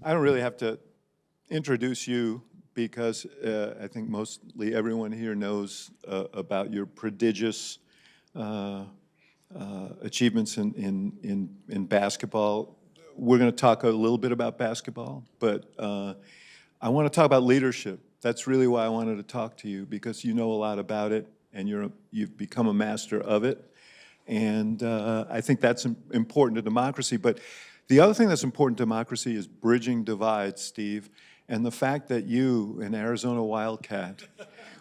I don't really have to introduce you because I think mostly everyone here knows about your prodigious achievements in basketball. We're going to talk a little bit about basketball, but I want to talk about leadership. That's really why I wanted to talk to you, because you know a lot about it and you've become a master of it. And I think that's important to democracy. But the other thing that's important to democracy is bridging divides, Steve. And the fact that you, an Arizona Wildcat,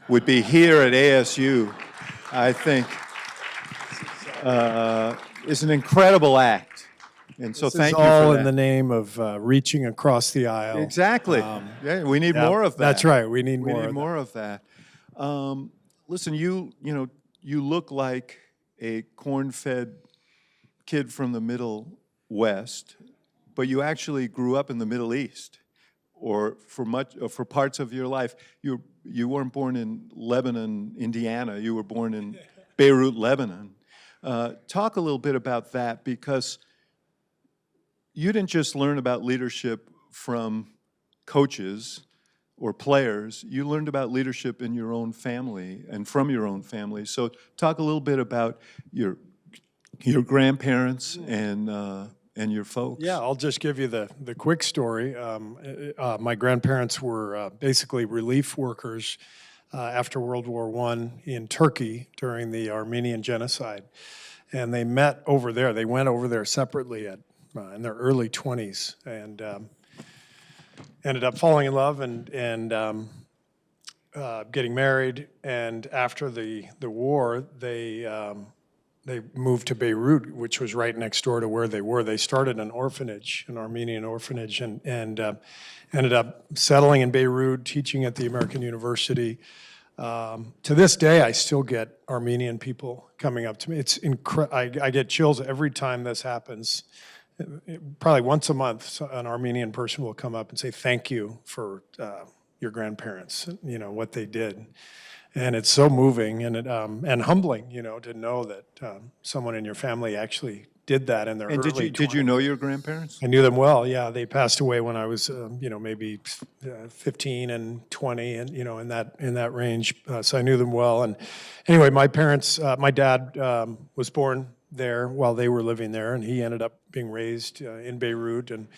would be here at ASU, I think, is an incredible act. And so thank you for that. All in the name of reaching across the aisle. Exactly. Yeah, we need more of that. That's right. We need more of that. Listen, you look like a corn-fed kid from the Middle West, but you actually grew up in the Middle East, or for parts of your life. You weren't born in Lebanon, Indiana. You were born in Beirut, Lebanon. Talk a little bit about that, because you didn't just learn about leadership from coaches or players. You learned about leadership in your own family and from your own family. So talk a little bit about your grandparents and your folks. Yeah, I'll just give you the quick story. My grandparents were basically relief workers after World War I in Turkey during the Armenian genocide. And they met over there. They went over there separately in their early 20s and ended up falling in love and getting married. And after the war, they moved to Beirut, which was right next door to where they were. They started an orphanage, an Armenian orphanage, and ended up settling in Beirut, teaching at the American University. To this day, I still get Armenian people coming up to me. It's I get chills every time this happens. Probably once a month, an Armenian person will come up and say, thank you for your grandparents, what they did. And it's so moving and humbling, to know that someone in your family actually did that in their early 20s. Did you know your grandparents? I knew them well, yeah. They passed away when I was, maybe 15 and 20, and, in that range. So I knew them well. And anyway, my parents, my dad was born there while they were living there, and he ended up being raised in Beirut and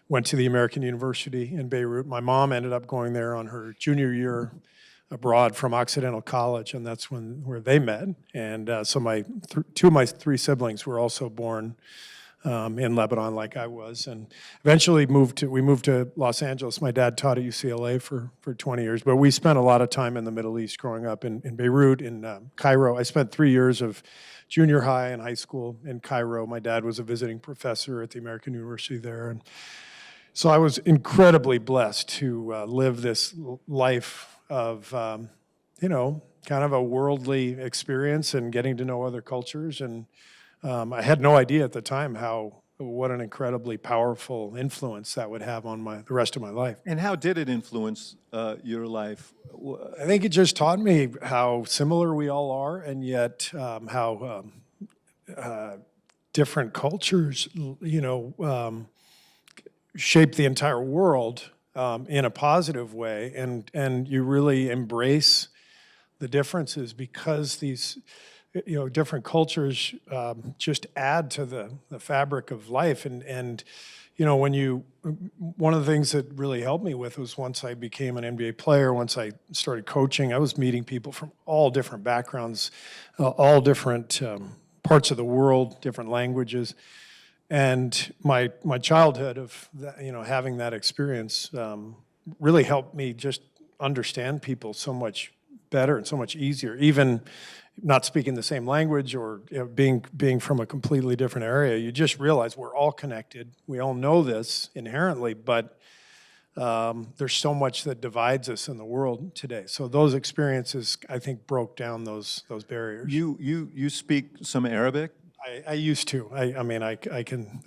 went to the American University in Beirut. My mom ended up going there on her junior year abroad from Occidental College, and that's where they met. And so two of my three siblings were also born in Lebanon, like I was, and eventually we moved to Los Angeles. My dad taught at UCLA for 20 years, but we spent a lot of time in the Middle East growing up in Beirut, in Cairo. I spent 3 years of junior high and high school in Cairo. My dad was a visiting professor at the American University there, and so I was incredibly blessed to live this life of, kind of a worldly experience and getting to know other cultures. And I had no idea at the time what an incredibly powerful influence that would have on the rest of my life. And how did it influence your life? I think it just taught me how similar we all are, and yet how different cultures, shape the entire world in a positive way, and you really embrace the differences, because these different cultures just add to the fabric of life. And one of the things that really helped me was once I became an NBA player, once I started coaching, I was meeting people from all different backgrounds, all different parts of the world, different languages. And my childhood of that, having that experience really helped me just understand people so much better and so much easier, even not speaking the same language or being from a completely different area. You just realize we're all connected. We all know this inherently, but there's so much that divides us in the world today. So those experiences, I think, broke down those barriers. You speak some Arabic? I used to. I can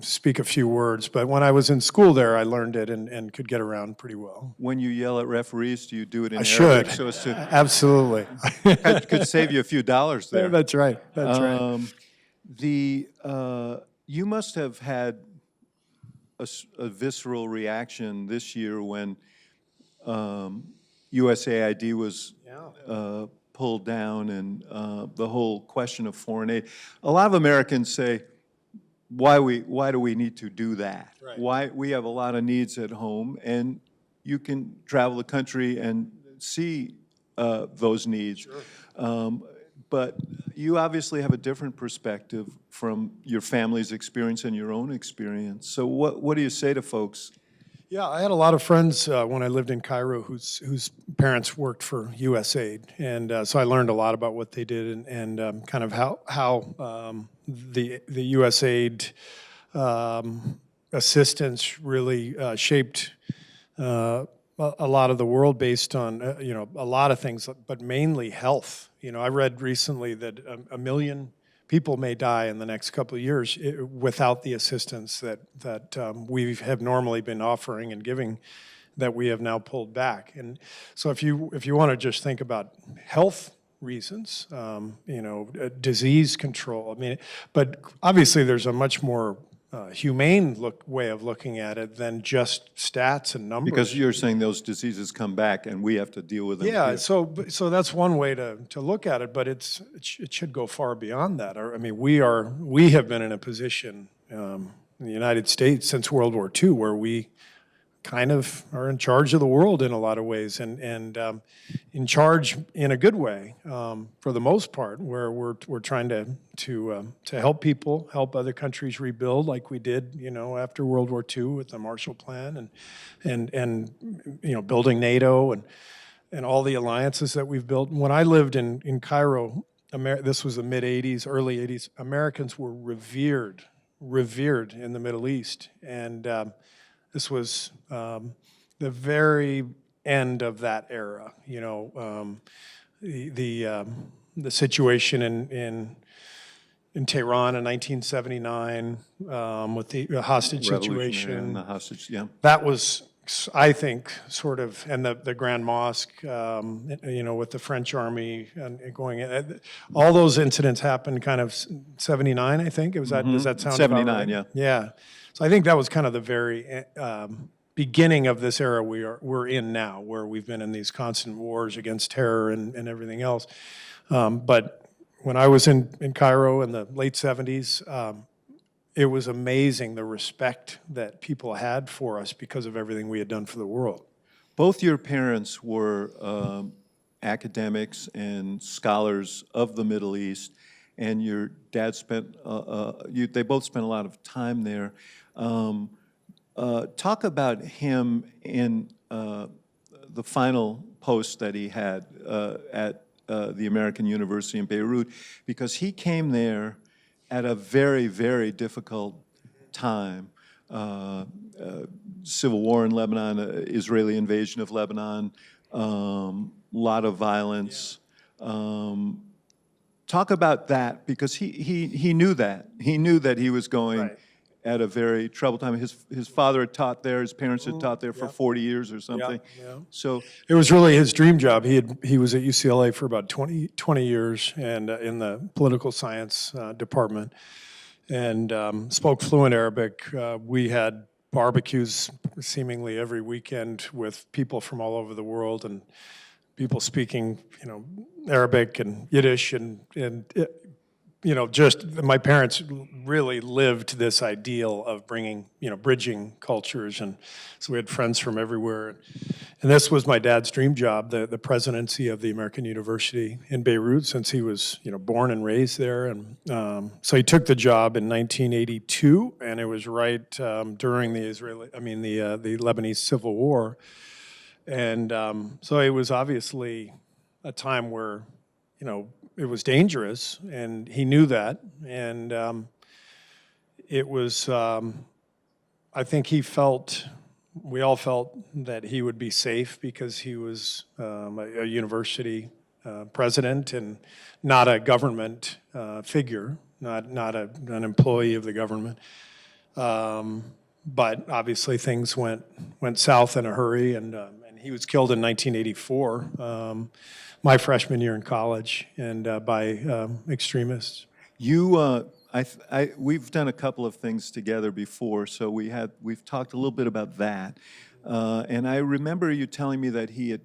speak a few words, but when I was in school there, I learned it and could get around pretty well. When you yell at referees, do you do it in Arabic? Should. So as to Absolutely. could save you a few dollars there. That's right. That's right. You must have had a visceral reaction this year when USAID was pulled down and the whole question of foreign aid. A lot of Americans say, why do we need to do that? Right. Why we have a lot of needs at home, and you can travel the country and see those needs. Sure. But you obviously have a different perspective from your family's experience and your own experience. So what do you say to folks? Yeah, I had a lot of friends when I lived in Cairo whose parents worked for USAID, and so I learned a lot about what they did and kind of how the USAID assistance really shaped a lot of the world based on a lot of things, but mainly health. I read recently that a million people may die in the next couple of years without the assistance that we have normally been offering and giving, that we have now pulled back. And so if you want to just think about health reasons, disease control, but obviously there's a much more humane way of looking at it than just stats and numbers. Because you're saying those diseases come back and we have to deal with them. Yeah, here. so that's one way to look at it, but it should go far beyond that. We have been in a position in the United States since World War II where we kind of are in charge of the world in a lot of ways, and in charge in a good way for the most part, where we're trying to help people, help other countries rebuild, like we did, after World War II with the Marshall Plan and building NATO and all the alliances that we've built. When I lived in Cairo, this was the mid '80s, early '80s. Americans were revered in the Middle East, and this was the very end of that era. The situation in Tehran in 1979 with the hostage Revolutionary and situation. the hostage, yeah. That was, I think, sort of, and the Grand Mosque, with the French army and going in. All those incidents happened kind of 79, I think. Does that sound about 79, right? yeah. Yeah. So I think that was kind of the very beginning of this era we're in now, where we've been in these constant wars against terror and everything else. But when I was in Cairo in the late 70s, it was amazing the respect that people had for us because of everything we had done for the world. Both your parents were academics and scholars of the Middle East, and your dad they both spent a lot of time there. Talk about him in the final post that he had at the American University in Beirut, because he came there at a very, very difficult time. Civil war in Lebanon, Israeli invasion of Lebanon, lot of violence. Talk about that, because he knew that. He knew that he was going Right. at a very troubled time. His father had taught there, his parents had taught there for 40 years or something. Yeah. So It was really his dream job. He was at UCLA for about 20 years and in the political science department, and spoke fluent Arabic. We had barbecues seemingly every weekend with people from all over the world, and people speaking, Arabic and Yiddish and just my parents really lived this ideal of bridging cultures, and so we had friends from everywhere. And this was my dad's dream job, the presidency of the American University in Beirut, since he was, born and raised there. And so he took the job in 1982, and it was right during the the Lebanese Civil War. And so it was obviously a time where, it was dangerous, and he knew that. And it was, I think we all felt that he would be safe because he was a university president and not a government figure, not an employee of the government. But obviously things went south in a hurry, and he was killed in 1984, my freshman year in college, and by extremists. you, we've done a couple of things together before, so we've talked a little bit about that. And I remember you telling me that he had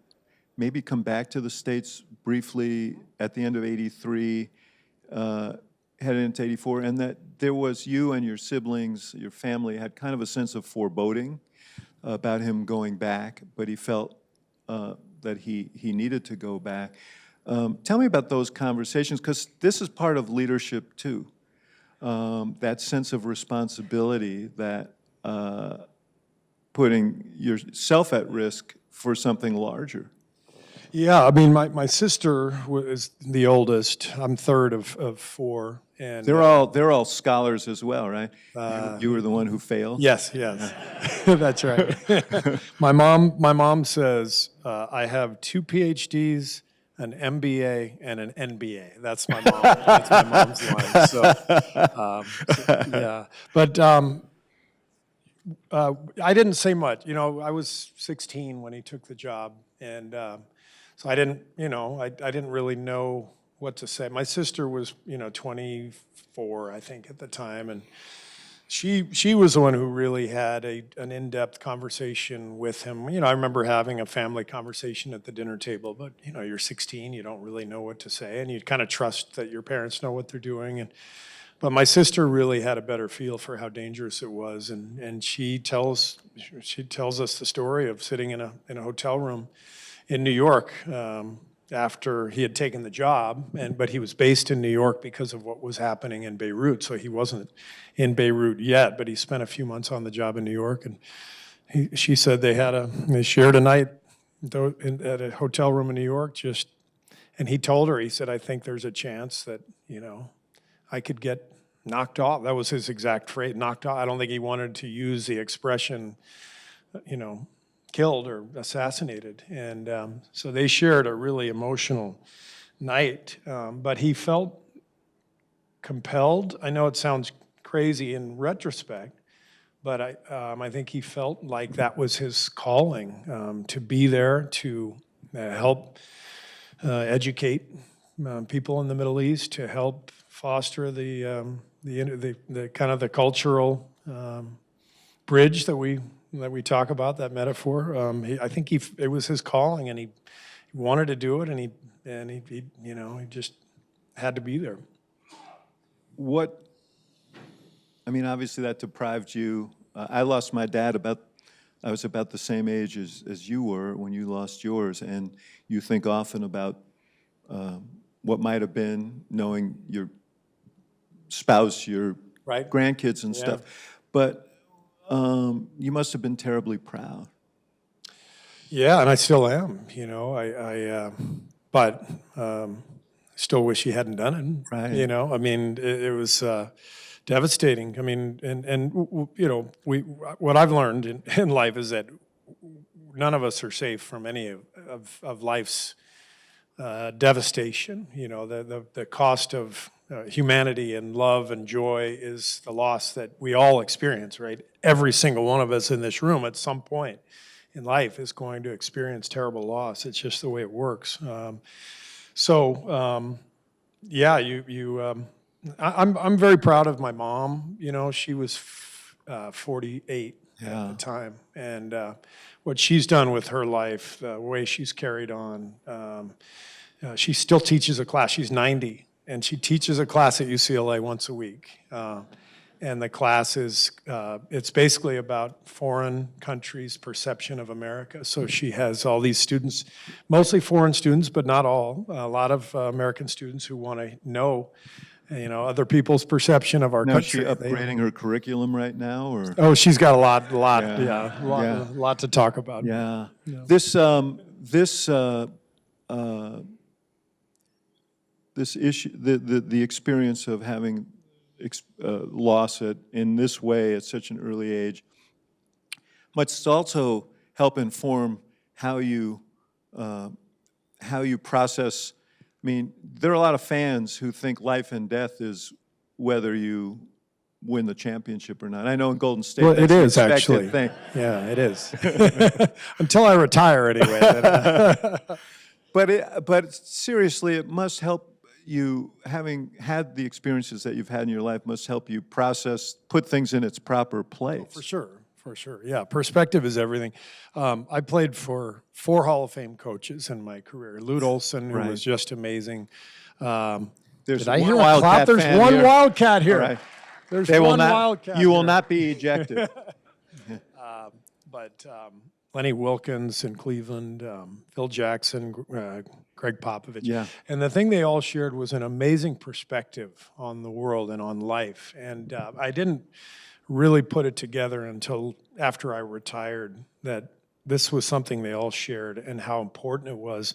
maybe come back to the States briefly at the end of '83, headed into '84, and that there was you and your siblings, your family, had kind of a sense of foreboding about him going back, but he felt that he needed to go back. Tell me about those conversations, because this is part of leadership too. That sense of responsibility, that putting yourself at risk for something larger. Yeah, I mean, my sister was the oldest. I'm third of four, and They're all scholars as well, right? You were the one who failed. yes, that's right. My mom says I have 2 PhDs, an MBA, and an NBA. That's my mom. That's my mom's line. Yeah, but I didn't say much. You know, I was 16 when he took the job, and so I didn't, I didn't really know what to say. My sister was, 24, I think, at the time, and she was the one who really had an in-depth conversation with him. I remember having a family conversation at the dinner table, but, you're 16, you don't really know what to say, and you kind of trust that your parents know what they're doing. But my sister really had a better feel for how dangerous it was, and she tells us the story of sitting in a hotel room in New York after he had taken the job, but he was based in New York because of what was happening in Beirut, so he wasn't in Beirut yet, but he spent a few months on the job in New York, and she said they shared a night at a hotel room in New York, and he told her, he said, I think there's a chance that, I could get knocked off. That was his exact phrase, knocked off. I don't think he wanted to use the expression, killed or assassinated. And so they shared a really emotional night, but he felt compelled. I know it sounds crazy in retrospect, but I think he felt like that was his calling, to be there, to help educate people in the Middle East, to help foster the kind of the cultural bridge that we talk about, that metaphor. I think it was his calling, and he wanted to do it, and he just had to be there. Obviously that deprived you. I lost my dad I was about the same age as you were when you lost yours, and you think often about what might have been, knowing your spouse, your Right. grandkids and stuff. But you must have been terribly proud. Yeah, and I still am. But still wish he hadn't done it. Right. It was devastating. What I've learned in life is that none of us are safe from any of life's devastation. The cost of humanity and love and joy is the loss that we all experience, right? Every single one of us in this room at some point in life is going to experience terrible loss. It's just the way it works. I'm very proud of my mom. She was 48 at the time, and what she's done with her life, the way she's carried on. She still teaches a class. She's 90, and she teaches a class at UCLA once a week. And the class is, it's basically about foreign countries' perception of America. So she has all these students, mostly foreign students, but not all. A lot of American students who want to know, other people's perception of our country. Is she upgrading her curriculum right now, or? Oh, she's got a lot to talk about. Yeah. Yeah. This issue, the experience of having loss in this way at such an early age, must also help inform how you process. There are a lot of fans who think life and death is whether you win the championship or not. I know in Golden State, well, that's it is an actually. expected thing. Yeah, it is. Until I retire, anyway. But seriously, it must help you, having had the experiences that you've had in your life, must help you process, put things in its proper place. For sure, for sure. Yeah, perspective is everything. I played for 4 Hall of Fame coaches in my career. Lute Olson, who Right. was just amazing. There's Did I one hear a Wildcat clap? There's fan one here. Wildcat here. All right. There's They will one not. Wildcat You will here. not be ejected. But Lenny Wilkins in Cleveland, Phil Jackson, Greg Popovich. Yeah. And the thing they all shared was an amazing perspective on the world and on life. And I didn't really put it together until after I retired that this was something they all shared and how important it was.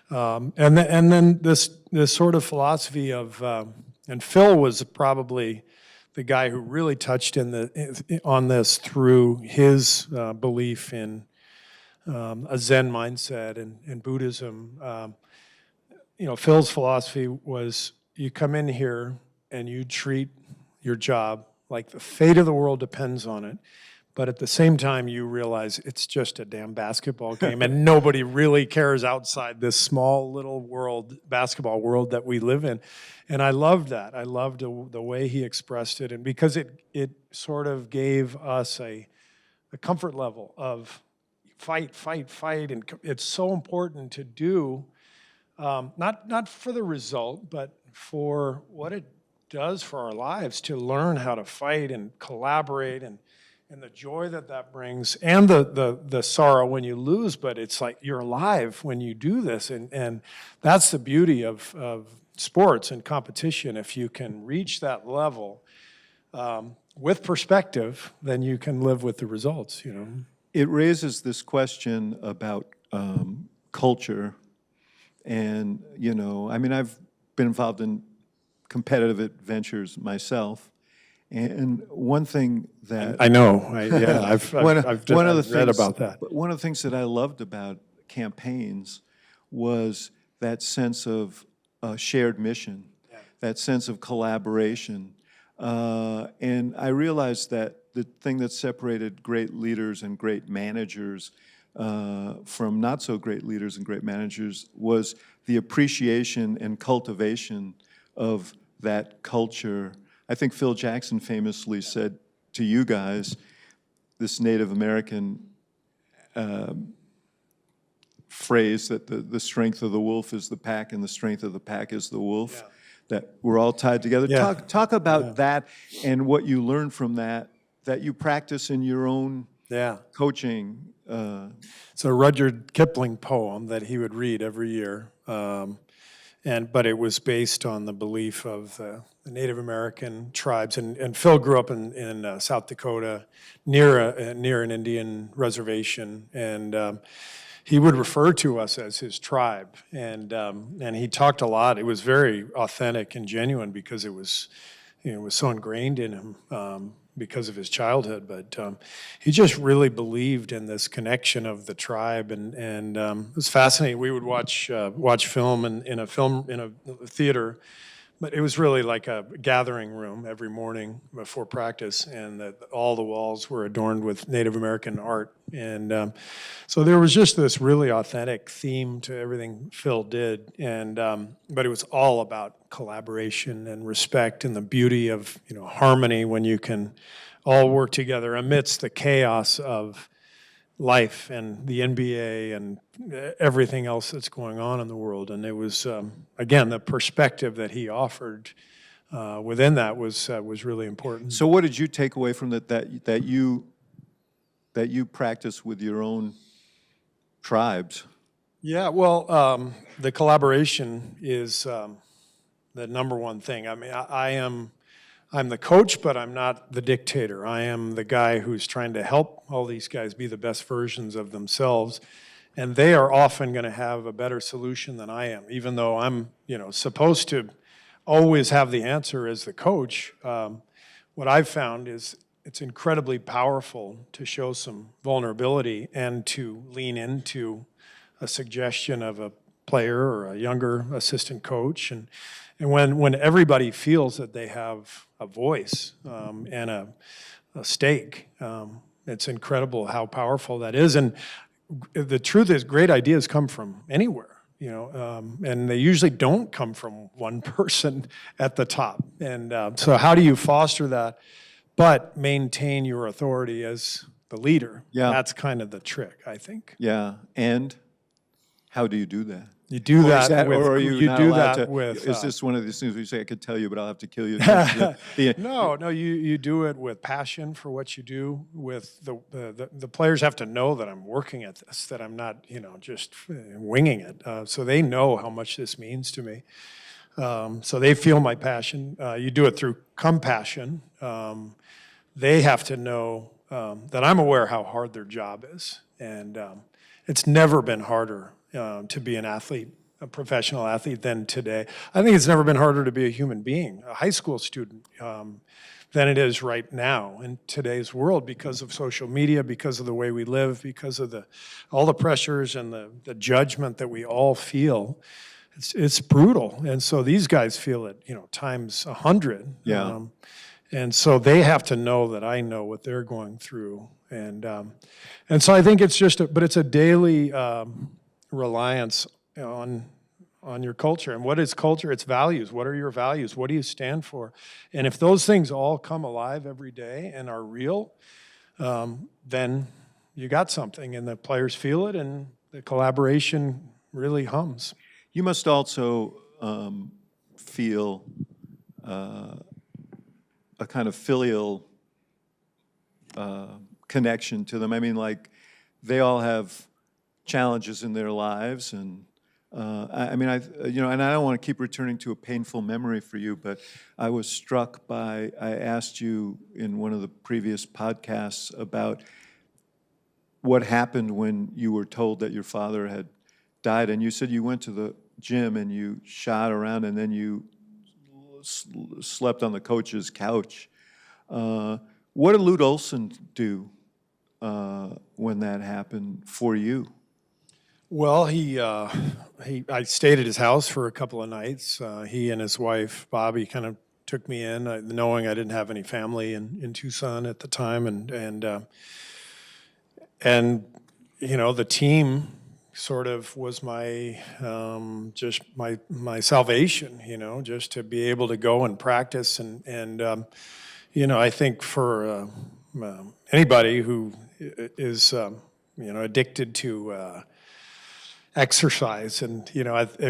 And then this sort of philosophy of, and Phil was probably the guy who really touched on this through his belief in a Zen mindset and Buddhism. Phil's philosophy was you come in here and you treat your job like the fate of the world depends on it. But at the same time, you realize it's just a damn basketball game and nobody really cares outside this small little world, basketball world that we live in. And I loved that. I loved the way he expressed it. And because it sort of gave us a comfort level of fight. And it's so important to do, not for the result, but for what it does for our lives, to learn how to fight and collaborate and the joy that brings, and the sorrow when you lose, but it's like you're alive when you do this, and that's the beauty of sports and competition. If you can reach that level with perspective, then you can live with the results, It raises this question about culture, and I've been involved in competitive adventures myself. And one thing that I know, I've read about that. One of the things that I loved about campaigns was that sense of shared mission, that sense of collaboration. And I realized that the thing that separated great leaders and great managers from not so great leaders and great managers was the appreciation and cultivation of that culture. I think Phil Jackson famously said to you guys, this Native American phrase that the strength of the wolf is the pack and the strength of the pack is the wolf, that we're all tied together. Yeah. Talk about that and what you learned from that you practice in your own coaching. It's a Rudyard Kipling poem that he would read every year. But it was based on the belief of the Native American tribes. And Phil grew up in South Dakota near an Indian reservation. And he would refer to us as his tribe. And he talked a lot. It was very authentic and genuine because it was so ingrained in him because of his childhood. But he just really believed in this connection of the tribe, and it was fascinating. We would watch film in a theater, but it was really like a gathering room every morning before practice, and all the walls were adorned with Native American art. And so there was just this really authentic theme to everything Phil did, but it was all about collaboration and respect and the beauty of harmony when you can all work together amidst the chaos of life and the NBA and everything else that's going on in the world. And it was, again, the perspective that he offered within that was really important. So what did you take away from that you practice with your own tribes? Yeah, well, the collaboration is the number one thing. I mean, I'm the coach, but I'm not the dictator. I am the guy who's trying to help all these guys be the best versions of themselves. And they are often going to have a better solution than I am, even though I'm, supposed to always have the answer as the coach. What I've found is it's incredibly powerful to show some vulnerability and to lean into a suggestion of a player or a younger assistant coach. And when everybody feels that they have a voice and a stake, it's incredible how powerful that is. And the truth is, great ideas come from anywhere. and they usually don't come from one person at the top. And so how do you foster that, but maintain your authority as the leader? Yeah. That's kind of the trick, I think. Yeah, and how do you do that? You do Or is that with, or are you you not do allowed that to? with. Is this one of these things where you say, "I could tell you, but I'll have to kill you"? No, you do it with passion for what you do. With the players have to know that I'm working at this, that I'm not, just winging it. So they know how much this means to me. So they feel my passion. You do it through compassion. They have to know that I'm aware how hard their job is, and it's never been harder to be an athlete, a professional athlete, than today. I think it's never been harder to be a human being, a high school student, than it is right now in today's world, because of social media, because of the way we live, because of all the pressures and the judgment that we all feel. It's brutal, and so these guys feel it, times 100. Yeah. And so they have to know that I know what they're going through, and so I think it's just, but it's a daily reliance on your culture. And what is culture? It's values. What are your values? What do you stand for? And if those things all come alive every day and are real, then you got something, and the players feel it, and the collaboration really hums. You must also feel a kind of filial connection to them. I mean, like, they all have challenges in their lives, and and I don't want to keep returning to a painful memory for you, but I was struck by, I asked you in one of the previous podcasts about what happened when you were told that your father had died, and you said you went to the gym and you shot around, and then you slept on the coach's couch. What did Lute Olson do when that happened for you? Well, I stayed at his house for a couple of nights. He and his wife, Bobby, kind of took me in, knowing I didn't have any family in Tucson at the time, and the team sort of was my just my salvation, just to be able to go and practice, and I think for anybody who is addicted to exercise, and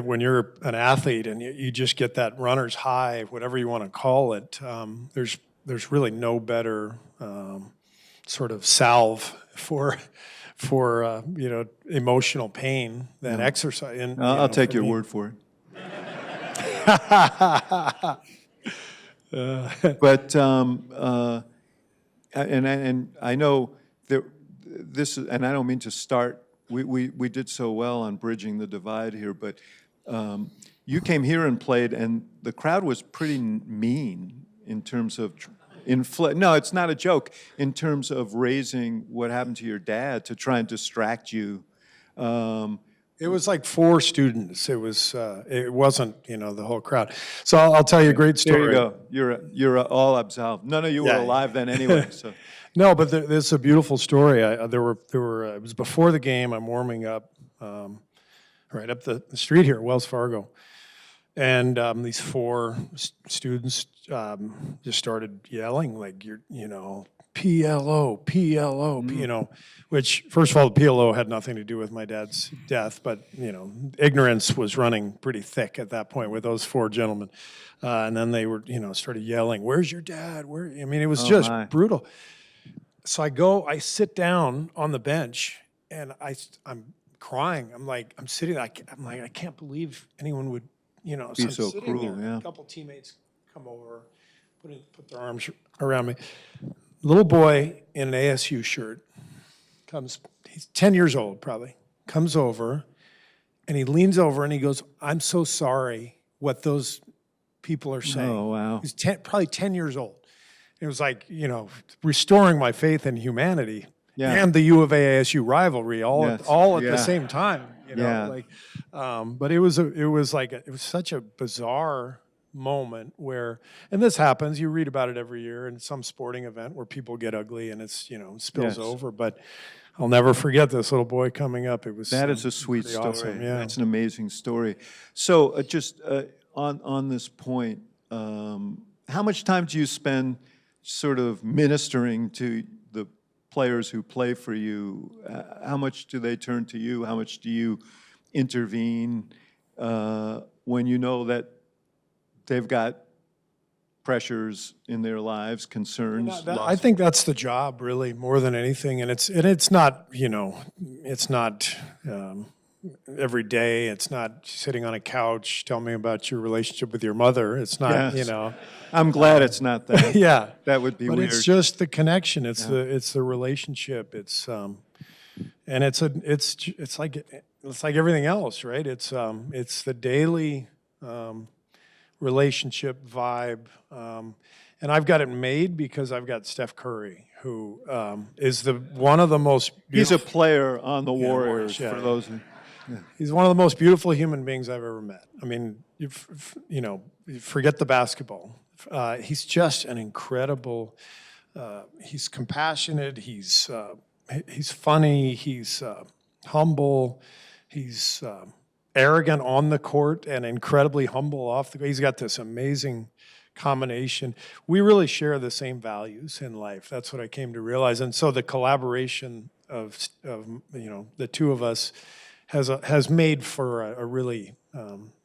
when you're an athlete and you just get that runner's high, whatever you want to call it, there's really no better sort of salve for emotional pain than exercise. And I'll take your word for it. But and I know that this is, and I don't mean to start. We did so well on bridging the divide here, but you came here and played, and the crowd was pretty mean in terms of no, it's not a joke, in terms of raising what happened to your dad to try and distract you. It was like 4 students. It wasn't, the whole crowd. So I'll tell you a great story. There you go. You're all absolved. None of you were alive then anyway. So. No, but this is a beautiful story. There were. It was before the game. I'm warming up, right up the street here, Wells Fargo, and these 4 students just started yelling like, PLO, PLO, which, first of all, the PLO had nothing to do with my dad's death, but, ignorance was running pretty thick at that point with those 4 gentlemen. And then they were, started yelling, "Where's your dad? It was just brutal. So I sit down on the bench, and I'm crying. I'm sitting there, I'm like, I can't believe anyone would, so be I'm so sitting cruel, there. yeah. A couple teammates come over, put their arms around me. Little boy in an ASU shirt comes, he's 10 years old probably, comes over, and he leans over and he goes, "I'm so sorry what those people are saying." Oh, wow. He's probably 10 years old. It was like, restoring my faith in humanity and the U of A ASU rivalry all at the same time. But it was such a bizarre moment where, and this happens, you read about it every year in some sporting event where people get ugly and it's spills over. But I'll never forget this little boy coming up. It was That is a sweet pretty story. awesome, yeah. That's an amazing story. So just on this point, how much time do you spend sort of ministering to the players who play for you? How much do they turn to you? How much do you intervene when you know that they've got pressures in their lives, concerns? I think that's the job, really, more than anything. And it's not, it's not every day. It's not sitting on a couch. Tell me about your relationship with your mother. It's not, Yes. I'm glad it's not that. Yeah. That would be But weird. it's just the connection. It's the relationship. It's and it's like everything else, right? It's the daily relationship vibe. And I've got it made because I've got Steph Curry, who is one of the most He's a beautiful, player on the Warriors, yeah. for those who... he's one of the most beautiful human beings I've ever met. I mean, you forget the basketball. He's just an incredible, he's compassionate, he's funny, he's humble, he's arrogant on the court and incredibly humble off the court. He's got this amazing combination. We really share the same values in life. That's what I came to realize. And so the collaboration of the two of us has made for a really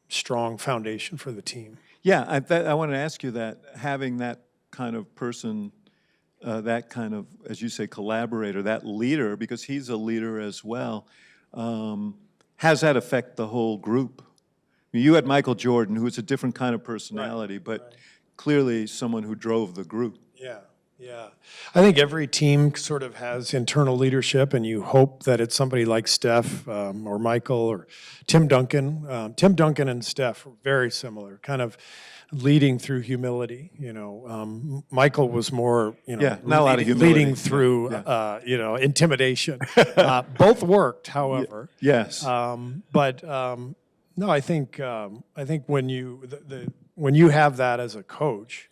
strong foundation for the team. Yeah, I want to ask you that, having that kind of person, that kind of, as you say, collaborator, that leader, because he's a leader as well, has that affect the whole group? I mean, you had Michael Jordan, who was a different kind of personality, but clearly someone who drove the group. Yeah. I think every team sort of has internal leadership, and you hope that it's somebody like Steph or Michael or Tim Duncan. Tim Duncan and Steph are very similar, kind of leading through humility. Michael was more, not a lot of humility. leading through, intimidation. Both worked, however. Yes. No, I think when you have that as a coach,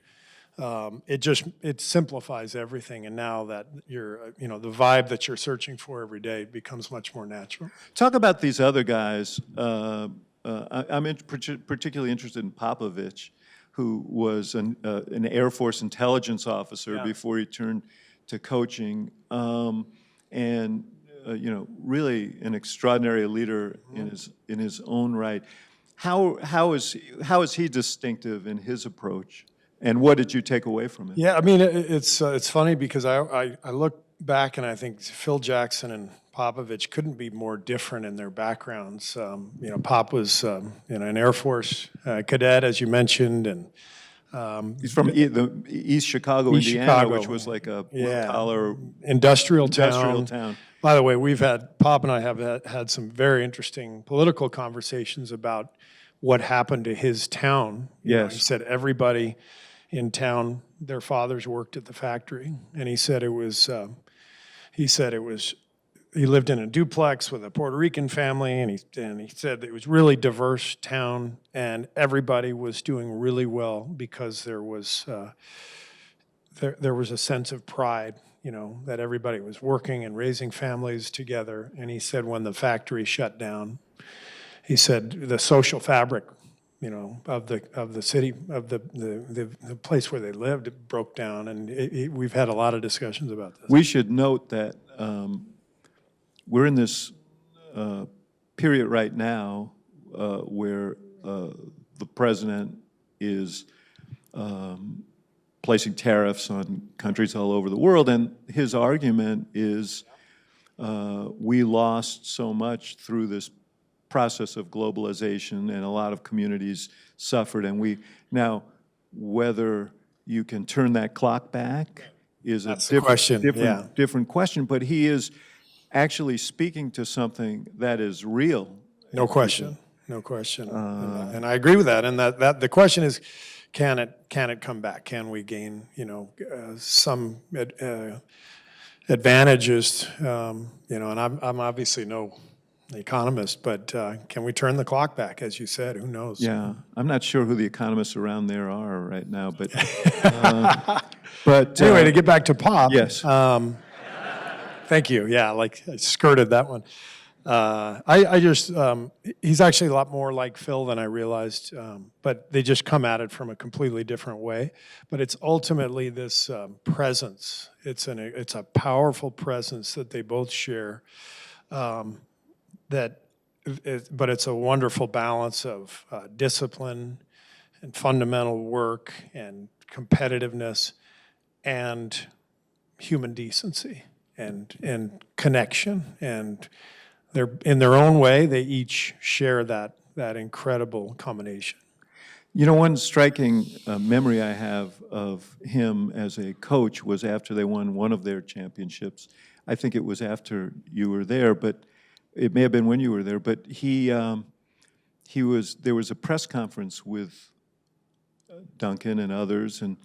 it simplifies everything, and now that the vibe that you're searching for every day becomes much more natural. Talk about these other guys. I'm particularly interested in Popovich, who was an Air Force intelligence officer before he turned to coaching, and really an extraordinary leader in his own right. How is he distinctive in his approach? And what did you take away from it? Yeah, I mean, it's funny because I look back and I think Phil Jackson and Popovich couldn't be more different in their backgrounds. Pop was an Air Force cadet, as you mentioned, and he's from East Chicago, Indiana, which was like a blue-collar industrial town. town. By the way, Pop and I have had some very interesting political conversations about what happened to his town. Yes. He said everybody in town, their fathers worked at the factory, and he said he lived in a duplex with a Puerto Rican family, and he said it was really diverse town, and everybody was doing really well because there was a sense of pride, that everybody was working and raising families together. And he said when the factory shut down, he said the social fabric, of the city, of the place where they lived, it broke down, and we've had a lot of discussions about this. We should note that we're in this period right now where the president is placing tariffs on countries all over the world, and his argument is we lost so much through this process of globalization, and a lot of communities suffered, and whether you can turn that clock back is That's a the question, different question, but he is actually speaking to something that is real. No question. And I agree with that. And that the question is, can it come back? Can we gain, some advantages? And I'm obviously no economist, but can we turn the clock back? As you said, who knows? Yeah, I'm not sure who the economists around there are right now, but but anyway, to get back to Pop. Yes. Thank you. Yeah, like I skirted that one. I just, he's actually a lot more like Phil than I realized, but they just come at it from a completely different way. But it's ultimately this presence. It's a powerful presence that they both share. That, but it's a wonderful balance of discipline and fundamental work and competitiveness and human decency and connection. And they're in their own way, they each share that incredible combination. You know, one striking memory I have of him as a coach was after they won one of their championships. I think it was after you were there, but it may have been when you were there. But there was a press conference with Duncan and others, and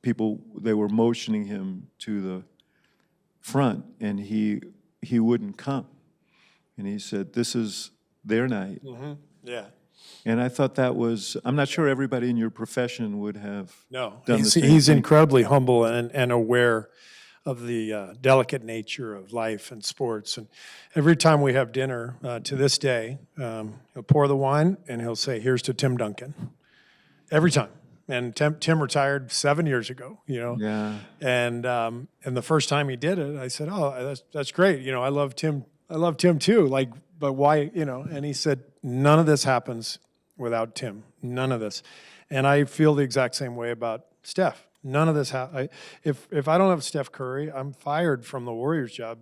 people, they were motioning him to the front, and he wouldn't come, and he said, "This is their night." Mm-hmm. Yeah. And I thought that was, I'm not sure everybody in your profession would have No, done the same he's thing. incredibly humble and aware of the delicate nature of life and sports. And every time we have dinner, to this day, he'll pour the wine and he'll say, "Here's to Tim Duncan." Every time. And Tim retired 7 years ago, Yeah, And the first time he did it, I said, "Oh, that's great. I love Tim. I love Tim too. Like, but why? And he said, "None of this happens without Tim. None of this." And I feel the exact same way about Steph. None of this. If I don't have Steph Curry, I'm fired from the Warriors job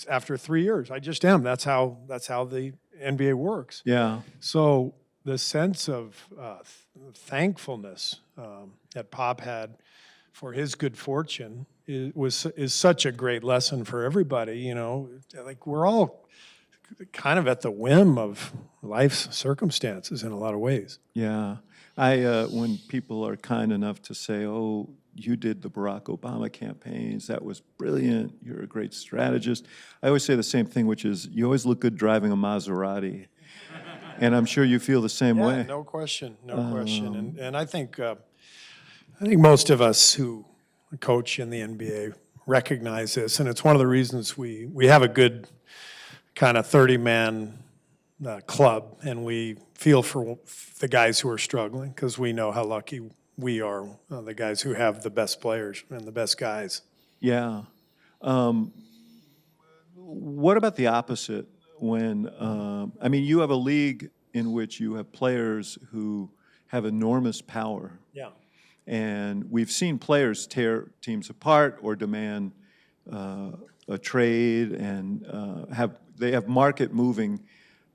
after 3 years. I just am. That's how the NBA works. yeah. So the sense of thankfulness that Pop had for his good fortune is such a great lesson for everybody. Like we're all kind of at the whim of life's circumstances in a lot of ways. Yeah. When people are kind enough to say, "Oh, you did the Barack Obama campaigns, that was brilliant, you're a great strategist," I always say the same thing, which is, you always look good driving a Maserati. And I'm sure you feel the same Yeah, way. no question, no question. And I think most of us who coach in the NBA recognize this, and it's one of the reasons we have a good kind of 30-man club, and we feel for the guys who are struggling because we know how lucky we are, the guys who have the best players and the best guys. Yeah. What about the opposite? When, I mean, you have a league in which you have players who have enormous power. Yeah. And we've seen players tear teams apart or demand a trade, and they have market-moving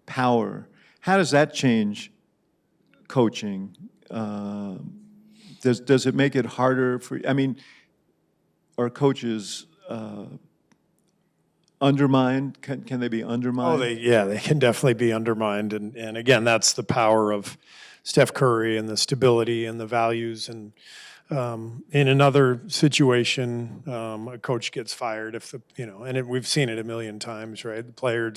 power. How does that change coaching? Does it make it harder for? I mean, are coaches undermined? Can they be undermined? They can definitely be undermined. And again, that's the power of Steph Curry and the stability and the values. And in another situation, a coach gets fired we've seen it a million times, right? The player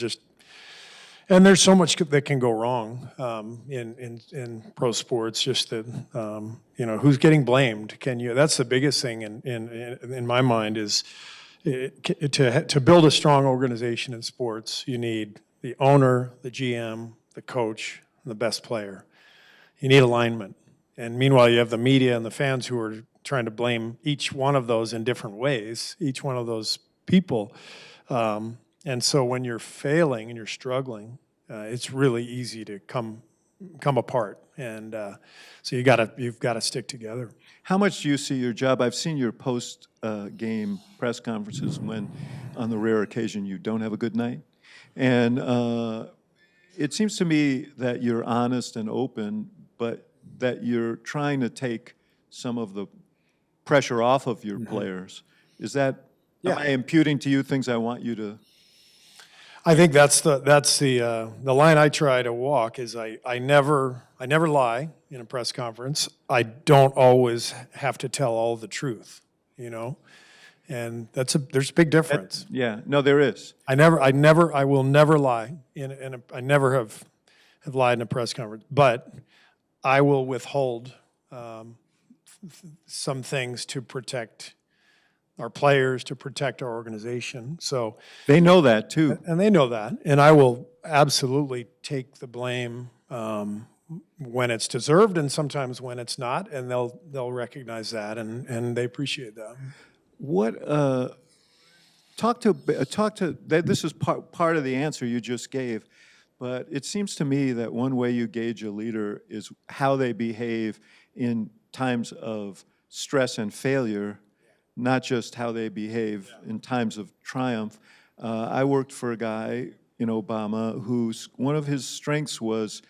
and there's so much that can go wrong in pro sports. Just that who's getting blamed? That's the biggest thing in my mind is. To build a strong organization in sports, you need the owner, the GM, the coach, and the best player. You need alignment. And meanwhile, you have the media and the fans who are trying to blame each one of those in different ways, each one of those people. And so when you're failing and you're struggling, it's really easy to come apart. And so you've got to stick together. How much do you see your job? I've seen your post-game press conferences when, on the rare occasion, you don't have a good night. And it seems to me that you're honest and open, but that you're trying to take some of the pressure off of your players. Is that, am I imputing to you things I want you to? I think that's the line I try to walk is I never lie in a press conference. I don't always have to tell all the truth, and there's a big difference. Yeah, no, there is. I will never lie I never have lied in a press conference, but I will withhold some things to protect our players, to protect our organization. So, They know that too. and they know that, and I will absolutely take the blame when it's deserved, and sometimes when it's not, and they'll recognize that, and they appreciate that. What talk to this is part of the answer you just gave, but it seems to me that one way you gauge a leader is how they behave in times of stress and failure, not just how they behave in times of triumph. I worked for a guy in Obama whose one of his strengths was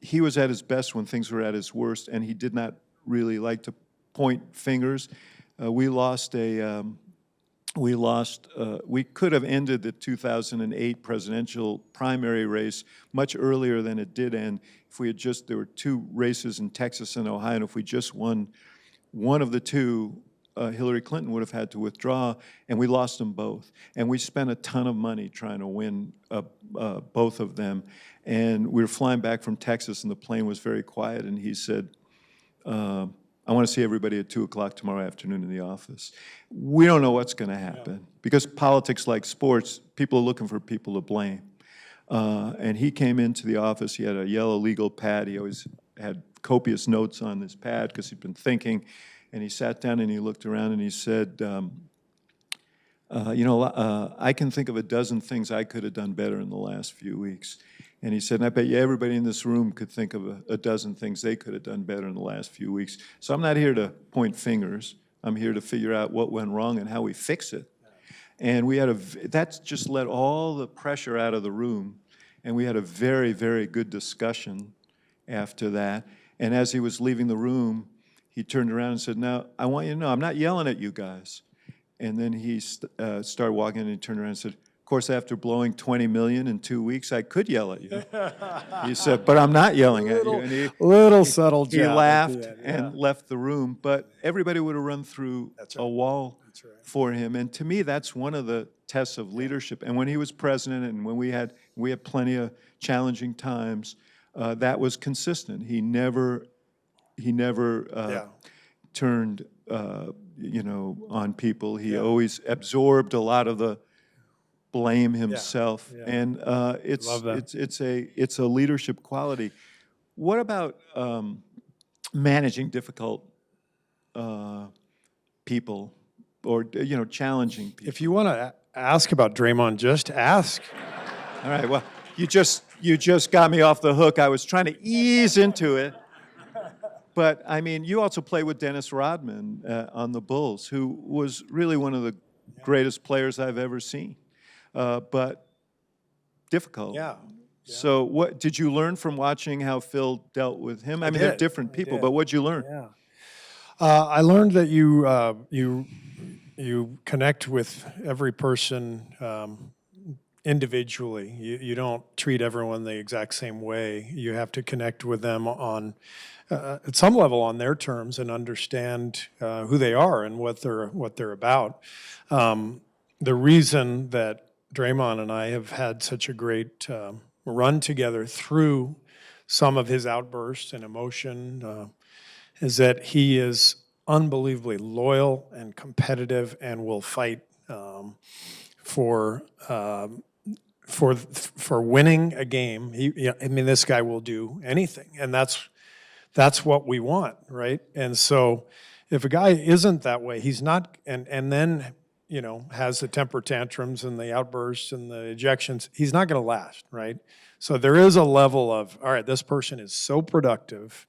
he was at his best when things were at his worst, and he did not really like to point fingers. We could have ended the 2008 presidential primary race much earlier than it did end if we had there were two races in Texas and Ohio, and if we just won one of the two, Hillary Clinton would have had to withdraw, and we lost them both. And we spent a ton of money trying to win both of them. And we were flying back from Texas, and the plane was very quiet, and he said, I want to see everybody at 2 o'clock tomorrow afternoon in the office. We don't know what's going to happen. Because politics, like sports, people are looking for people to blame. And he came into the office, he had a yellow legal pad, he always had copious notes on this pad because he'd been thinking, and he sat down and he looked around and he said, I can think of a dozen things I could have done better in the last few weeks. And he said, and I bet you everybody in this room could think of a dozen things they could have done better in the last few weeks. So I'm not here to point fingers. I'm here to figure out what went wrong and how we fix it. And that's just let all the pressure out of the room. And we had a very, very good discussion after that. And as he was leaving the room, he turned around and said, now, I want you to know, I'm not yelling at you guys. And then he started walking and he turned around and said, of course, after blowing $20 million in 2 weeks, I could yell at you. He said, but I'm not yelling at you. And Little subtle he jab at laughed the end, and left the room, but everybody would have run through a wall for him. And to me, that's one of the tests of leadership. And when he was president and when we had plenty of challenging times, that was consistent. He never turned on people. He always absorbed a lot of the blame himself. And it's a leadership quality. What about managing difficult people or challenging people? If you want to ask about Draymond, just ask. All right. Well, you just got me off the hook. I was trying to ease into it. But, I mean, you also play with Dennis Rodman on the Bulls, who was really one of the greatest players I've ever seen, but difficult. Yeah. So what did you learn from watching how Phil dealt with him? I mean, they're different people, but what'd you learn? Yeah. I learned that you connect with every person individually. You don't treat everyone the exact same way. You have to connect with them on at some level on their terms and understand who they are and what they're about. The reason that Draymond and I have had such a great run together through some of his outbursts and emotion is that he is unbelievably loyal and competitive and will fight for winning a game. This guy will do anything, and that's what we want, right? And so if a guy isn't that way, he's not, and then, has the temper tantrums and the outbursts and the ejections, he's not going to last, right? So there is a level of, all right, this person is so productive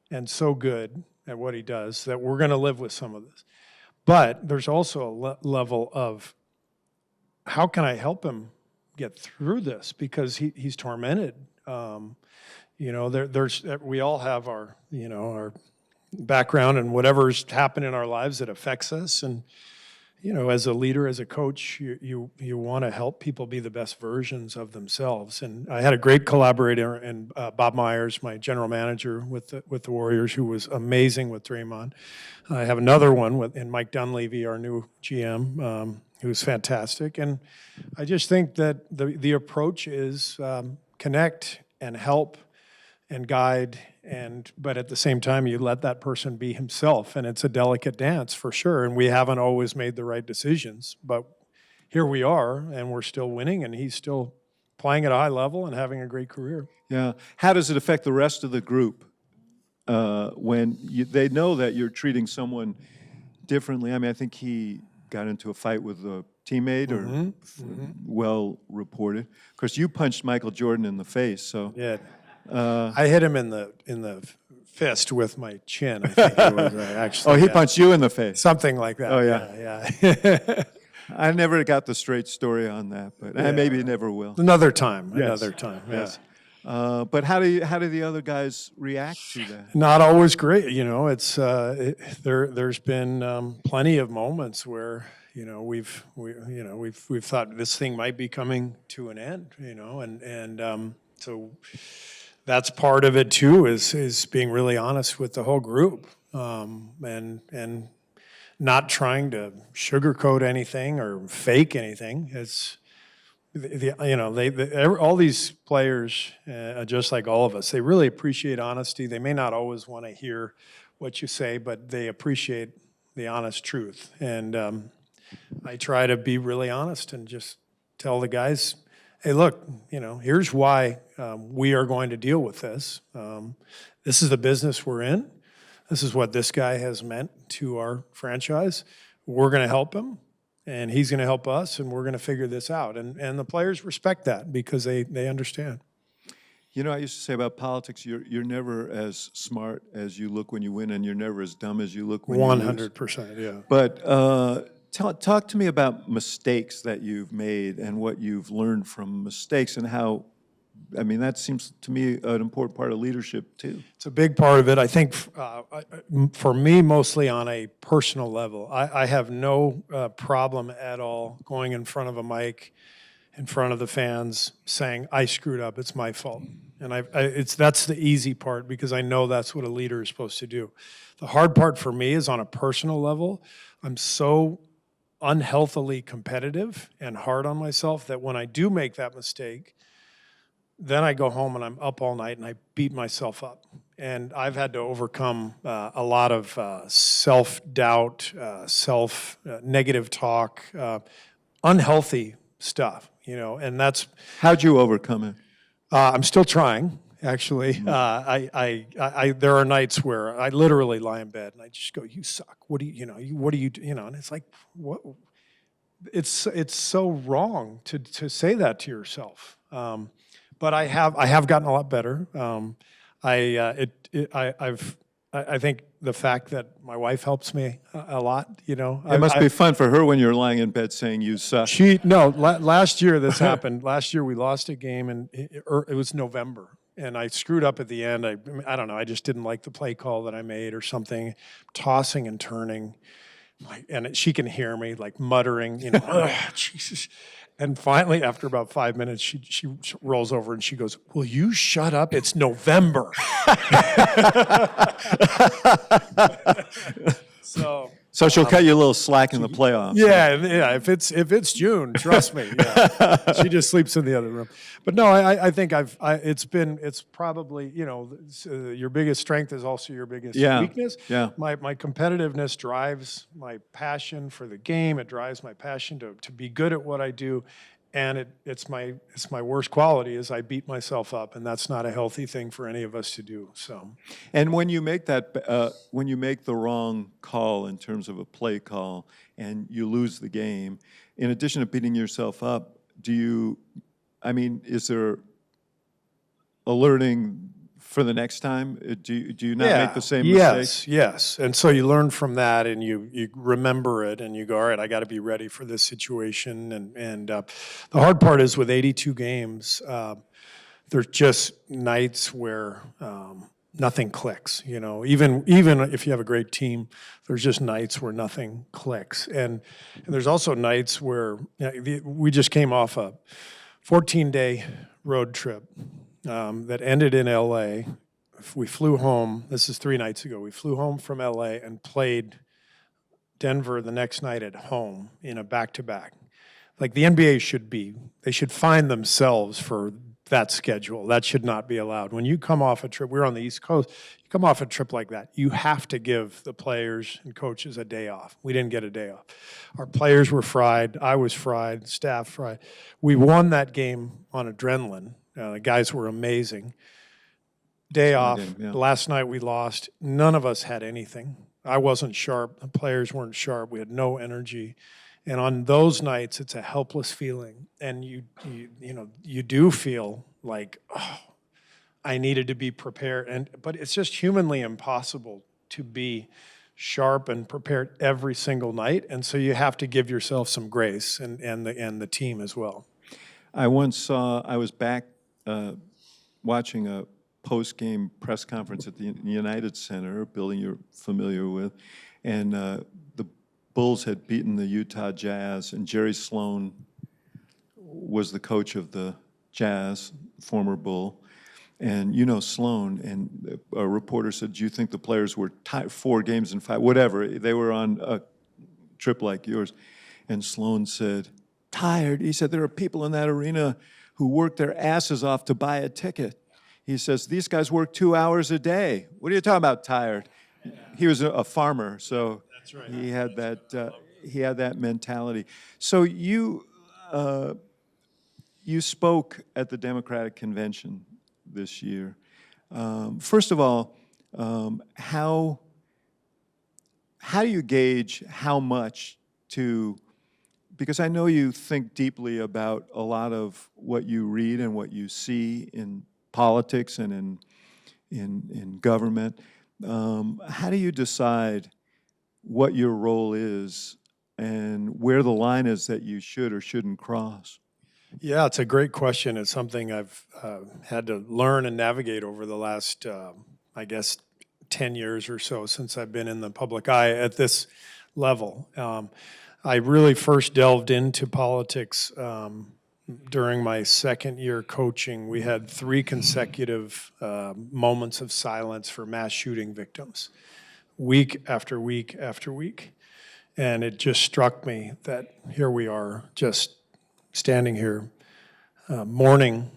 and so good at what he does that we're going to live with some of this. But there's also a level of, how can I help him get through this? Because he's tormented. We all have our background and whatever's happened in our lives that affects us. And, as a leader, as a coach, you want to help people be the best versions of themselves. And I had a great collaborator in Bob Myers, my general manager with the Warriors, who was amazing with Draymond. I have another one in Mike Dunleavy, our new GM, who's fantastic. And I just think that the approach is connect and help and guide but at the same time, you let that person be himself, and it's a delicate dance for sure. And we haven't always made the right decisions, but here we are, and we're still winning, and he's still playing at a high level and having a great career. Yeah. How does it affect the rest of the group when they know that you're treating someone differently? I mean, I think he got into a fight with a teammate, or well reported. Of course, you punched Michael Jordan in the face, so Yeah, I hit him in the fist with my chin. I think it was actually. oh, he yeah. punched you in the face. Something like that. Oh, yeah. yeah. I never got the straight story on that, but I maybe never will. Another time. Yes. Another time. Yes. But how do the other guys react to that? Not always great. You know, there's been plenty of moments where we've thought this thing might be coming to an end. And so that's part of it too. Is being really honest with the whole group, and not trying to sugarcoat anything or fake anything. It's all these players, just like all of us, they really appreciate honesty. They may not always want to hear what you say, but they appreciate the honest truth. And I try to be really honest and just tell the guys, hey, look, here's why we are going to deal with this. This is the business we're in. This is what this guy has meant to our franchise. We're going to help him, and he's going to help us, and we're going to figure this out. And the players respect that because they understand. I used to say about politics, you're never as smart as you look when you win, and you're never as dumb as you look when you lose. 100%, yeah. But talk to me about mistakes that you've made and what you've learned from mistakes, and how, I mean, that seems to me an important part of leadership too. It's a big part of it. I think for me, mostly on a personal level, I have no problem at all going in front of a mic, in front of the fans, saying, I screwed up, it's my fault. And that's the easy part because I know that's what a leader is supposed to do. The hard part for me is on a personal level. I'm so unhealthily competitive and hard on myself that when I do make that mistake, then I go home and I'm up all night and I beat myself up. And I've had to overcome a lot of self-doubt, negative talk, unhealthy stuff, and that's. How'd you overcome it? I'm still trying, actually. There are nights where I literally lie in bed and I just go, you suck. What do you do? And it's like, what? It's so wrong to say that to yourself. But I have gotten a lot better. I think the fact that my wife helps me a lot. It must be fun for her when you're lying in bed saying you suck. Last year this happened. Last year we lost a game and it was November, and I screwed up at the end. I don't know. I just didn't like the play call that I made or something, tossing and turning, and she can hear me like muttering, "Ugh, Jesus." And finally, after about 5 minutes, she rolls over and she goes, will you shut up? It's November. So she'll cut you a little slack in the playoffs. Yeah. If it's June, trust me. Yeah. She just sleeps in the other room. But no, I think it's probably, your biggest strength is also your biggest weakness. Yeah. My competitiveness drives my passion for the game. It drives my passion to be good at what I do. And it's my worst quality is I beat myself up, and that's not a healthy thing for any of us to do. So, and when you make when you make the wrong call in terms of a play call and you lose the game, in addition to beating yourself up, is there a learning for the next time? Do you not make the same mistake? Yes. And so you learn from that, and you remember it, and you go, all right, I got to be ready for this situation. And the hard part is with 82 games, there's just nights where nothing clicks. Even if you have a great team, there's just nights where nothing clicks. And there's also nights where we just came off a 14-day road trip that ended in L.A. We flew home. This is 3 nights ago. We flew home from L.A. and played Denver the next night at home in a back-to-back. Like the NBA should find themselves for that schedule. That should not be allowed. When you come off a trip, we're on the East Coast, you come off a trip like that, you have to give the players and coaches a day off. We didn't get a day off. Our players were fried. I was fried. Staff fried. We won that game on adrenaline. The guys were amazing. Day off. game, yeah. Last night we lost. None of us had anything. I wasn't sharp. The players weren't sharp. We had no energy. And on those nights, it's a helpless feeling. And you do feel like, oh, I needed to be prepared. But it's just humanly impossible to be sharp and prepared every single night. And so you have to give yourself some grace and the team as well. I was back watching a post-game press conference at the United Center, a building you're familiar with, and the Bulls had beaten the Utah Jazz, and Jerry Sloan was the coach of the Jazz, former Bull. And you know Sloan, and a reporter said, do you think the players were 4 games in 5, whatever, they were on a trip like yours. And Sloan said, tired. He said, there are people in that arena who work their asses off to buy a ticket. He says, these guys work 2 hours a day. What are you talking about, tired? He was a farmer, so That's right. he had that mentality. So you spoke at the Democratic Convention this year. First of all, how do you gauge how much to, because I know you think deeply about a lot of what you read and what you see in politics and in government. How do you decide what your role is and where the line is that you should or shouldn't cross? Yeah, it's a great question. It's something I've had to learn and navigate over the last, 10 years or so since I've been in the public eye at this level. I really first delved into politics during my second year coaching. We had 3 consecutive moments of silence for mass shooting victims, week after week after week. And it just struck me that here we are, just standing here mourning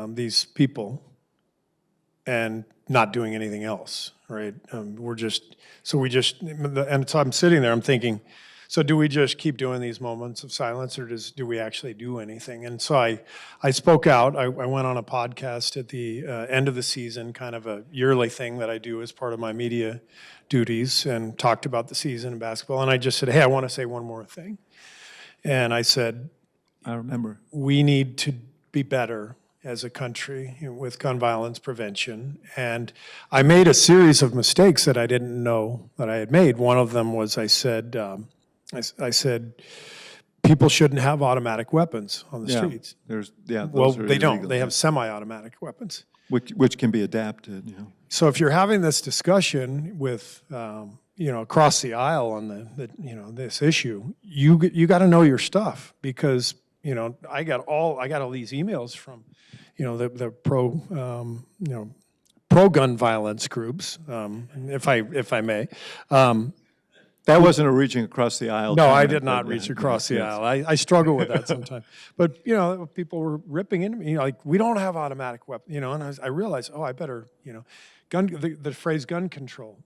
these people and not doing anything else, right? And so I'm sitting there, I'm thinking, so do we just keep doing these moments of silence, or do we actually do anything? And so I spoke out. I went on a podcast at the end of the season, kind of a yearly thing that I do as part of my media duties, and talked about the season in basketball. And I just said, hey, I want to say one more thing. And I said, I remember. we need to be better as a country with gun violence prevention. And I made a series of mistakes that I didn't know that I had made. One of them was I said, people shouldn't have automatic weapons on the streets. Well, they don't. They have semi-automatic weapons. Which can be adapted, you know. So if you're having this discussion with, across the aisle on this issue, you got to know your stuff, because I got all these emails from, the pro gun violence groups, if I may. That wasn't a reaching across the aisle. No, I comment, did not but reach yeah, across the yes. aisle. I struggle with that sometimes. But, people were ripping into me, like, we don't have automatic weapons, and I realized, I better, the phrase gun control.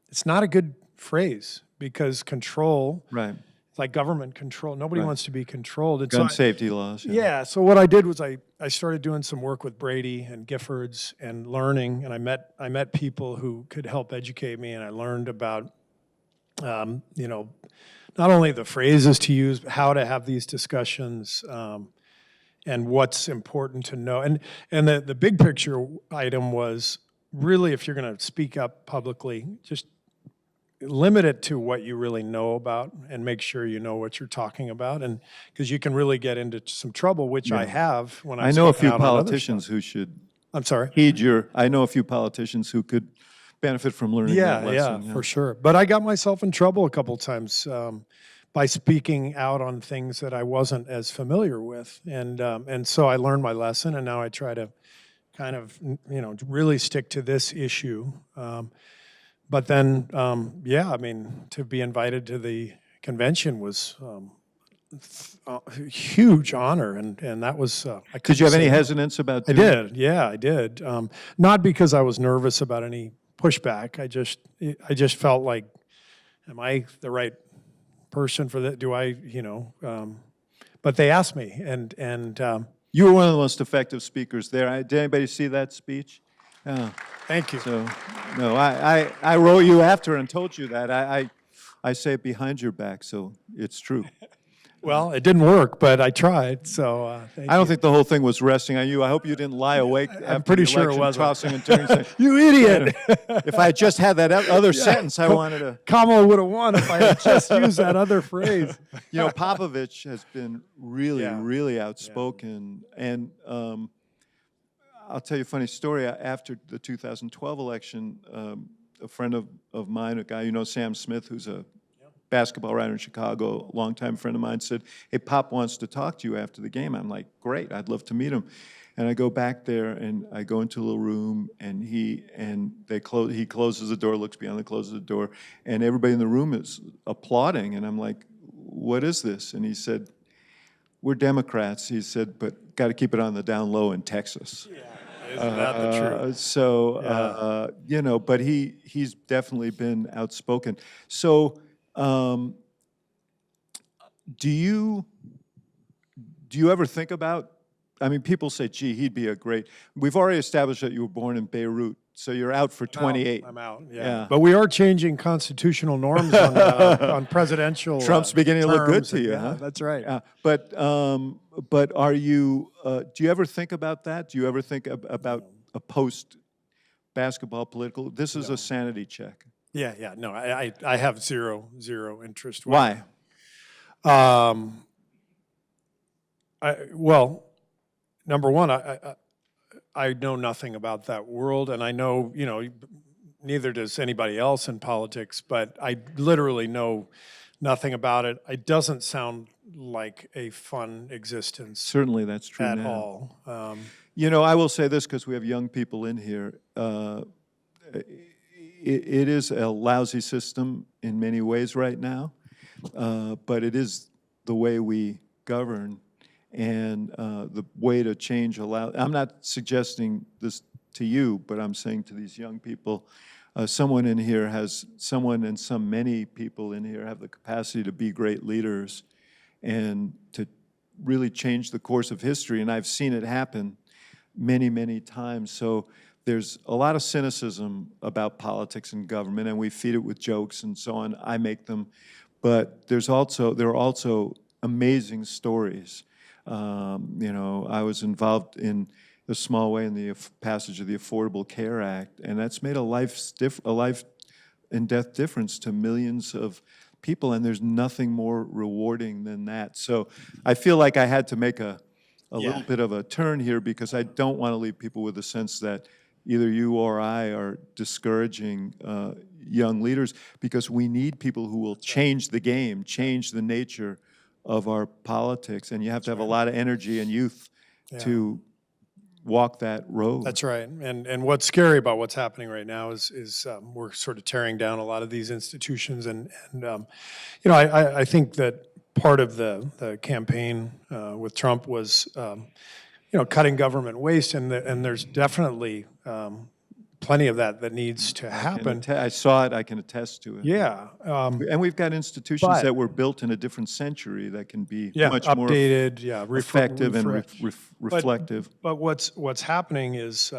It's not a good phrase, because control, Right. like government control, nobody wants to be controlled. And Gun safety laws. yeah, so what I did was I started doing some work with Brady and Giffords and learning, and I met people who could help educate me, and I learned about not only the phrases to use, but how to have these discussions, and what's important to know. And the big picture item was really, if you're going to speak up publicly, just limit it to what you really know about, and make sure you know what you're talking about, and because you can really get into some trouble, which I have when I know a spoken few out on other politicians stuff. who should I'm sorry. I know a few politicians who could benefit from learning that lesson. Yeah, for sure. But I got myself in trouble a couple times by speaking out on things that I wasn't as familiar with, and so I learned my lesson, and now I try to kind of really stick to this issue. But then, to be invited to the convention was huge honor, and that was. I Did you have couldn't any say no. hesitance about I doing it? did, yeah, I did. Not because I was nervous about any pushback. I just felt like, am I the right person for that? Do I, but they asked me, and You were one of the most effective speakers there. Did anybody see that speech? Yeah. thank you. So, no, I wrote you after and told you that. I say it behind your back, so it's true. Well, it didn't work, but I tried. So thank I don't you. think the whole thing was resting on you. I hope you didn't lie awake after pretty the sure it election, wasn't. tossing and turning, saying, You idiot! if I had just had that other sentence, I wanted to. Kamala would have won if I had just used that other phrase. You know, Popovich has been really, Yeah. really outspoken. And I'll tell you a funny story. After the 2012 election, a friend of mine, a guy you know, Sam Smith, who's a basketball writer in Chicago, a longtime friend of mine, said, hey, Pop wants to talk to you after the game. I'm like, great, I'd love to meet him. And I go back there, and I go into a little room, and he closes the door, looks beyond the closes the door, and everybody in the room is applauding. And I'm like, what is this? And he said, we're Democrats. He said, but got to keep it on the down low in Texas. Yeah, isn't that the truth? So, you know, but he's definitely been outspoken. So, do you ever think about, I mean, people say, gee, he'd be a great, we've already established that you were born in Beirut, so you're out for 28. I'm out, Yeah. But we are changing constitutional norms on presidential Trump's beginning to look good terms to you, yeah, huh? that's right. But are you, do you ever think about that? Do you ever think about a post-basketball political? This is a sanity check. Yeah. No, I have zero interest. Why? Well, number one, I know nothing about that world, and I know, neither does anybody else in politics, but I literally know nothing about it. It doesn't sound like a fun existence Certainly that's true at now. all. You know, I will say this because we have young people in here. It is a lousy system in many ways right now, but it is the way we govern, and the way to change I'm not suggesting this to you, but I'm saying to these young people, many people in here have the capacity to be great leaders and to really change the course of history, and I've seen it happen many, many times. So there's a lot of cynicism about politics and government, and we feed it with jokes and so on. I make them, but there are also amazing stories. You know, I was involved in a small way in the passage of the Affordable Care Act, and that's made a life and death difference to millions of people, and there's nothing more rewarding than that. So I feel like I had to make a little bit of a turn here because I don't want to leave people with a sense that either you or I are discouraging young leaders, because we need people who will change the game, change the nature of our politics, and you have to have a lot of energy and youth to walk that road. That's right. And what's scary about what's happening right now is we're sort of tearing down a lot of these institutions, and I think that part of the campaign with Trump was cutting government waste, and there's definitely plenty of that needs to happen. I saw it. I can attest to it. Yeah. And we've got institutions that were built in a different century that can be much updated, more effective and reflective. But what's happening is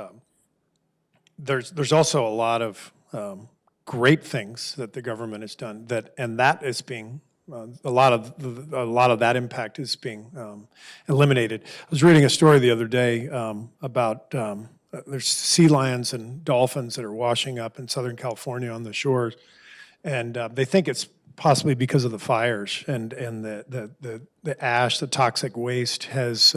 there's also a lot of great things that the government has done that is being a lot of that impact is being eliminated. I was reading a story the other day about there's sea lions and dolphins that are washing up in Southern California on the shores, and they think it's possibly because of the fires and the ash, the toxic waste has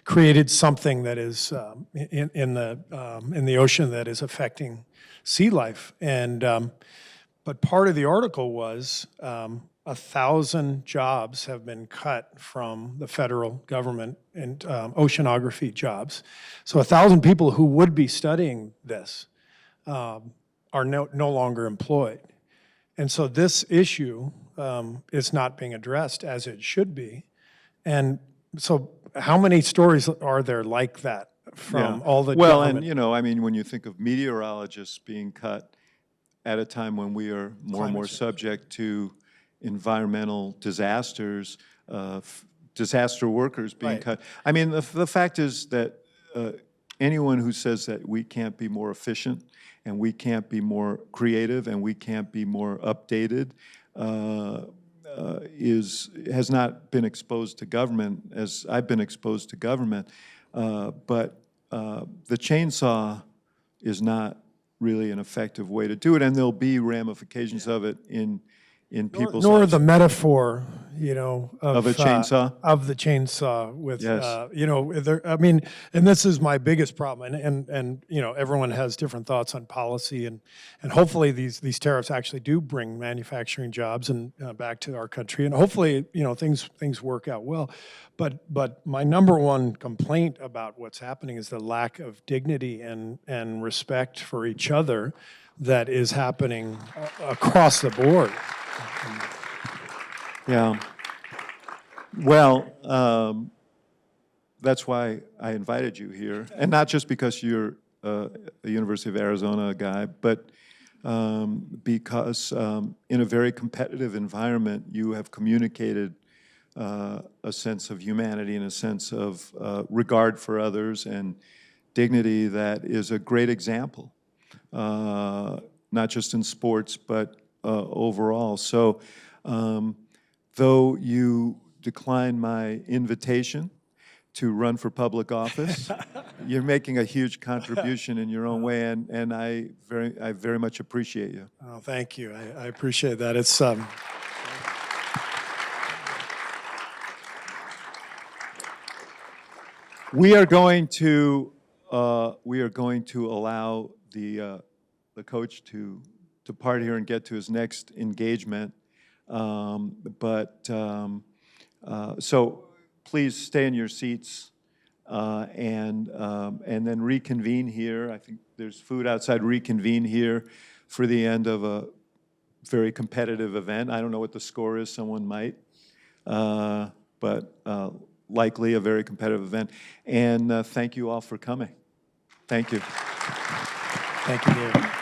created something that is in the ocean that is affecting sea life. And but part of the article was 1,000 jobs have been cut from the federal government and oceanography jobs. So 1,000 people who would be studying this are no longer employed. And so this issue is not being addressed as it should be. And so how many stories are there like that from Yeah. all the Well, government? and, you know, I mean, when you think of meteorologists being cut at a time when we are more and Climate more change. subject to environmental disasters, disaster workers being Right. cut. I mean, the fact is that anyone who says that we can't be more efficient and we can't be more creative and we can't be more updated has not been exposed to government as I've been exposed to government. But the chainsaw is not really an effective way to do it, and there'll be ramifications of it in people's Nor lives. the metaphor, Of a chainsaw? of the chainsaw with, Yes. I mean, and this is my biggest problem, and everyone has different thoughts on policy, and hopefully these tariffs actually do bring manufacturing jobs and back to our country, and hopefully, things work out well. But my number one complaint about what's happening is the lack of dignity and respect for each other that is happening across the board. Yeah. Well, that's why I invited you here, and not just because you're a University of Arizona guy, but because in a very competitive environment, you have communicated a sense of humanity and a sense of regard for others and dignity that is a great example, not just in sports, but overall. So, though you declined my invitation to run for public office, you're making a huge contribution in your own way, and I very much appreciate you. Oh, thank you. I appreciate that. It's We are going to allow the coach to depart here and get to his next engagement. So please stay in your seats and then reconvene here. I think there's food outside. Reconvene here for the end of a very competitive event. I don't know what the score is. Someone might, but likely a very competitive event. And thank you all for coming. Thank you. thank you, David.